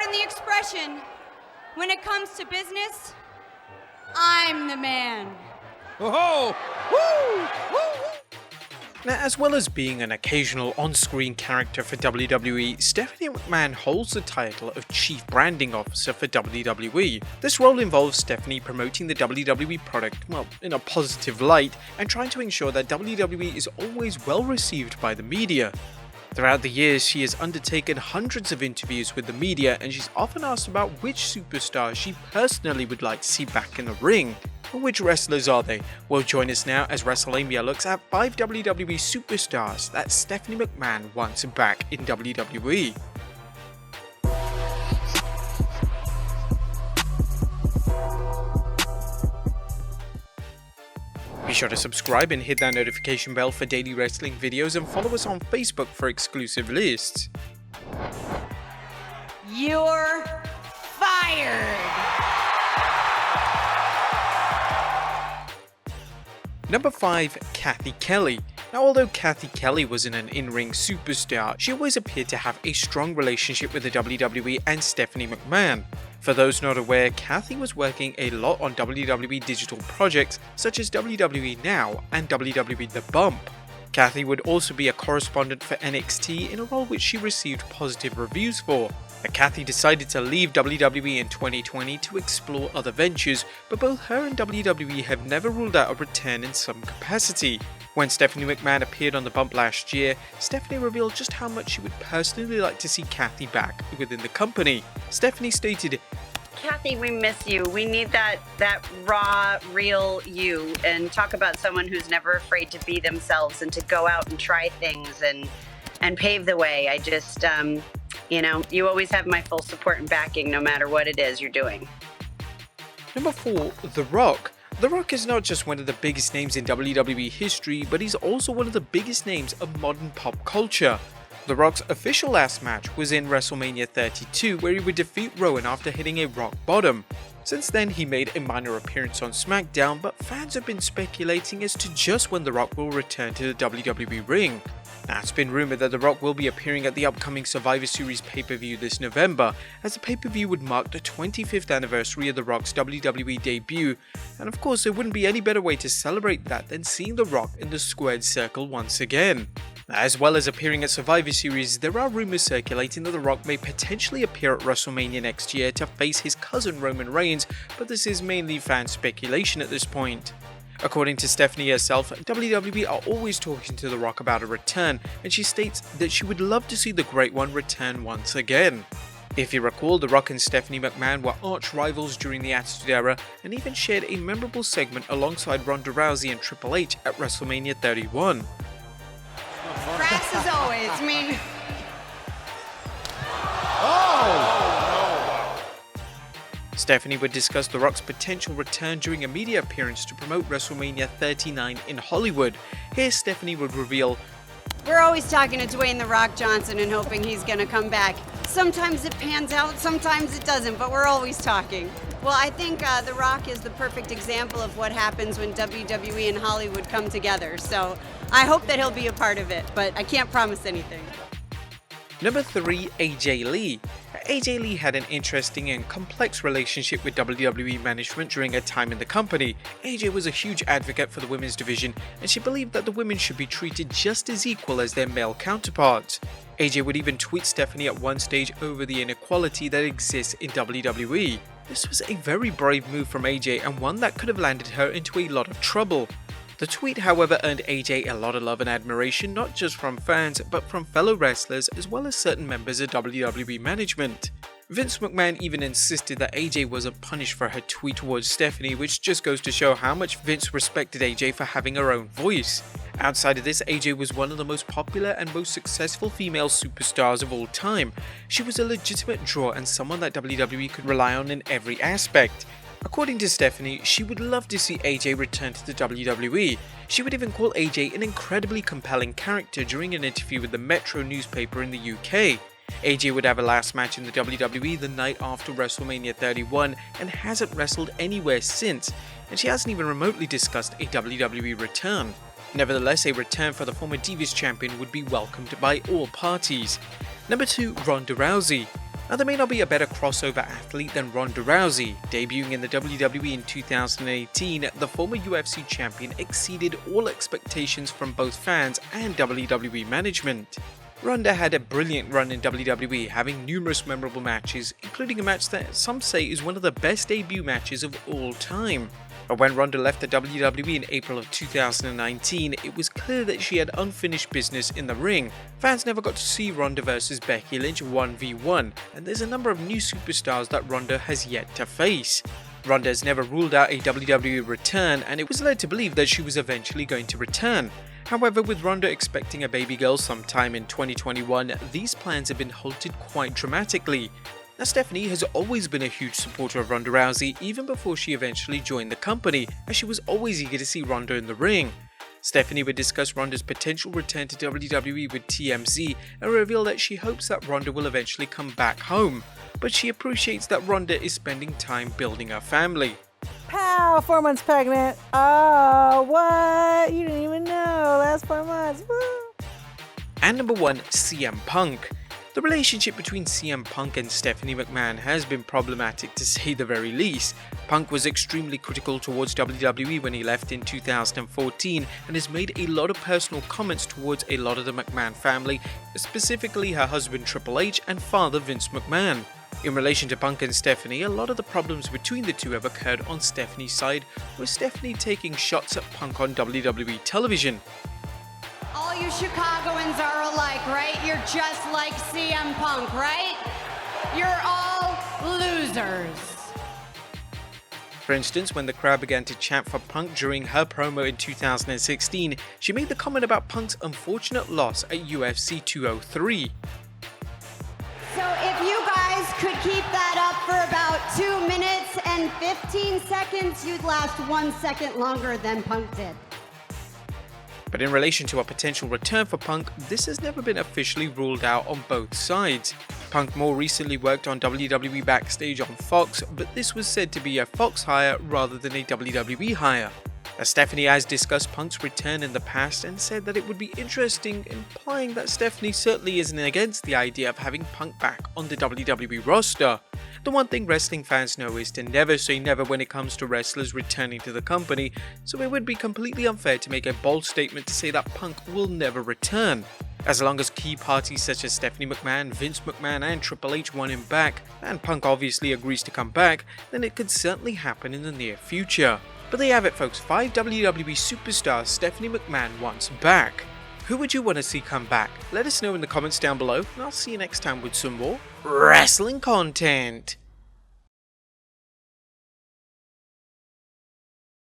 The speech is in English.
pardon the expression, when it comes to business, I'm the man. Oh, woo, woo. Now, as well as being an occasional on-screen character for WWE, Stephanie McMahon holds the title of Chief Branding Officer for WWE. This role involves Stephanie promoting the WWE product, well, in a positive light, and trying to ensure that WWE is always well received by the media. Throughout the years, she has undertaken hundreds of interviews with the media, and she's often asked about which superstars she personally would like to see back in the ring. But which wrestlers are they? Well, join us now as Wrestlelamia looks at 5 WWE superstars that Stephanie McMahon wants back in WWE. Be sure to subscribe and hit that notification bell for daily wrestling videos, and follow us on Facebook for exclusive lists. You're fired. Number 5. Cathy Kelley. Now, although Cathy Kelley wasn't an in-ring superstar, she always appeared to have a strong relationship with the WWE and Stephanie McMahon. For those not aware, Cathy was working a lot on WWE digital projects such as WWE Now and WWE The Bump. Cathy would also be a correspondent for NXT in a role which she received positive reviews for. Cathy decided to leave WWE in 2020 to explore other ventures, but both her and WWE have never ruled out a return in some capacity. When Stephanie McMahon appeared on The Bump last year, Stephanie revealed just how much she would personally like to see Cathy back within the company. Stephanie stated, "Cathy, we miss you. We need that raw, real you, and talk about someone who's never afraid to be themselves and to go out and try things and pave the way. I just, you always have my full support and backing no matter what it is you're doing." Number 4. The Rock. The Rock is not just one of the biggest names in WWE history, but he's also one of the biggest names of modern pop culture. The Rock's official last match was in WrestleMania 32, where he would defeat Rowan after hitting a rock bottom. Since then, he made a minor appearance on SmackDown, but fans have been speculating as to just when The Rock will return to the WWE ring. Now, it's been rumored that The Rock will be appearing at the upcoming Survivor Series pay-per-view this November, as the pay-per-view would mark the 25th anniversary of The Rock's WWE debut, and of course there wouldn't be any better way to celebrate that than seeing The Rock in the squared circle once again. As well as appearing at Survivor Series, there are rumors circulating that The Rock may potentially appear at WrestleMania next year to face his cousin Roman Reigns, but this is mainly fan speculation at this point. According to Stephanie herself, WWE are always talking to The Rock about a return, and she states that she would love to see the Great One return once again. If you recall, The Rock and Stephanie McMahon were arch rivals during the Attitude Era, and even shared a memorable segment alongside Ronda Rousey and Triple H at WrestleMania 31. Crass as always, me. Stephanie would discuss The Rock's potential return during a media appearance to promote WrestleMania 39 in Hollywood. Here, Stephanie would reveal, We're always talking to Dwayne The Rock Johnson and hoping he's gonna come back. Sometimes it pans out, sometimes it doesn't, but we're always talking. Well, I think The Rock is the perfect example of what happens when WWE and Hollywood come together, so I hope that he'll be a part of it, but I can't promise anything. Number 3. AJ Lee. AJ Lee had an interesting and complex relationship with WWE management during her time in the company. AJ was a huge advocate for the women's division, and she believed that the women should be treated just as equal as their male counterparts. AJ would even tweet Stephanie at one stage over the inequality that exists in WWE. This was a very brave move from AJ, and one that could have landed her into a lot of trouble. The tweet, however, earned AJ a lot of love and admiration, not just from fans, but from fellow wrestlers as well as certain members of WWE management. Vince McMahon even insisted that AJ wasn't punished for her tweet towards Stephanie, which just goes to show how much Vince respected AJ for having her own voice. Outside of this, AJ was one of the most popular and most successful female superstars of all time. She was a legitimate draw and someone that WWE could rely on in every aspect. According to Stephanie, she would love to see AJ return to the WWE. She would even call AJ an incredibly compelling character during an interview with the Metro newspaper in the UK. AJ would have a last match in the WWE the night after WrestleMania 31 and hasn't wrestled anywhere since, and she hasn't even remotely discussed a WWE return. Nevertheless, a return for the former Divas champion would be welcomed by all parties. Number 2. Ronda Rousey. Now, there may not be a better crossover athlete than Ronda Rousey. Debuting in the WWE in 2018, the former UFC champion exceeded all expectations from both fans and WWE management. Ronda had a brilliant run in WWE, having numerous memorable matches, including a match that some say is one of the best debut matches of all time. But when Ronda left the WWE in April of 2019, it was clear that she had unfinished business in the ring. Fans never got to see Ronda vs Becky Lynch 1v1, and there's a number of new superstars that Ronda has yet to face. Ronda has never ruled out a WWE return, and it was led to believe that she was eventually going to return. However, with Ronda expecting a baby girl sometime in 2021, these plans have been halted quite dramatically. Now, Stephanie has always been a huge supporter of Ronda Rousey even before she eventually joined the company, as she was always eager to see Ronda in the ring. Stephanie would discuss Ronda's potential return to WWE with TMZ and reveal that she hopes that Ronda will eventually come back home, but she appreciates that Ronda is spending time building her family. Pow! 4 months pregnant. Oh, what? You didn't even know. Last 4 months. Woo! And number 1, CM Punk. The relationship between CM Punk and Stephanie McMahon has been problematic to say the very least. Punk was extremely critical towards WWE when he left in 2014 and has made a lot of personal comments towards a lot of the McMahon family, specifically her husband Triple H and father Vince McMahon. In relation to Punk and Stephanie, a lot of the problems between the two have occurred on Stephanie's side, with Stephanie taking shots at Punk on WWE television. All you Chicagoans are alike, right? You're just like CM Punk, right? You're all losers. For instance, when the crowd began to chant for Punk during her promo in 2016, she made the comment about Punk's unfortunate loss at UFC 203. So if you guys could keep that up for about 2 minutes and 15 seconds, you'd last 1 second longer than Punk did. But in relation to a potential return for Punk, this has never been officially ruled out on both sides. Punk more recently worked on WWE Backstage on Fox, but this was said to be a Fox hire rather than a WWE hire. As Stephanie has discussed Punk's return in the past and said that it would be interesting, implying that Stephanie certainly isn't against the idea of having Punk back on the WWE roster. The one thing wrestling fans know is to never say never when it comes to wrestlers returning to the company, so it would be completely unfair to make a bold statement to say that Punk will never return. As long as key parties such as Stephanie McMahon, Vince McMahon and Triple H want him back, and Punk obviously agrees to come back, then it could certainly happen in the near future. But there you have it folks, 5 WWE superstars Stephanie McMahon wants back. Who would you want to see come back? Let us know in the comments down below, and I'll see you next time with some more wrestling content.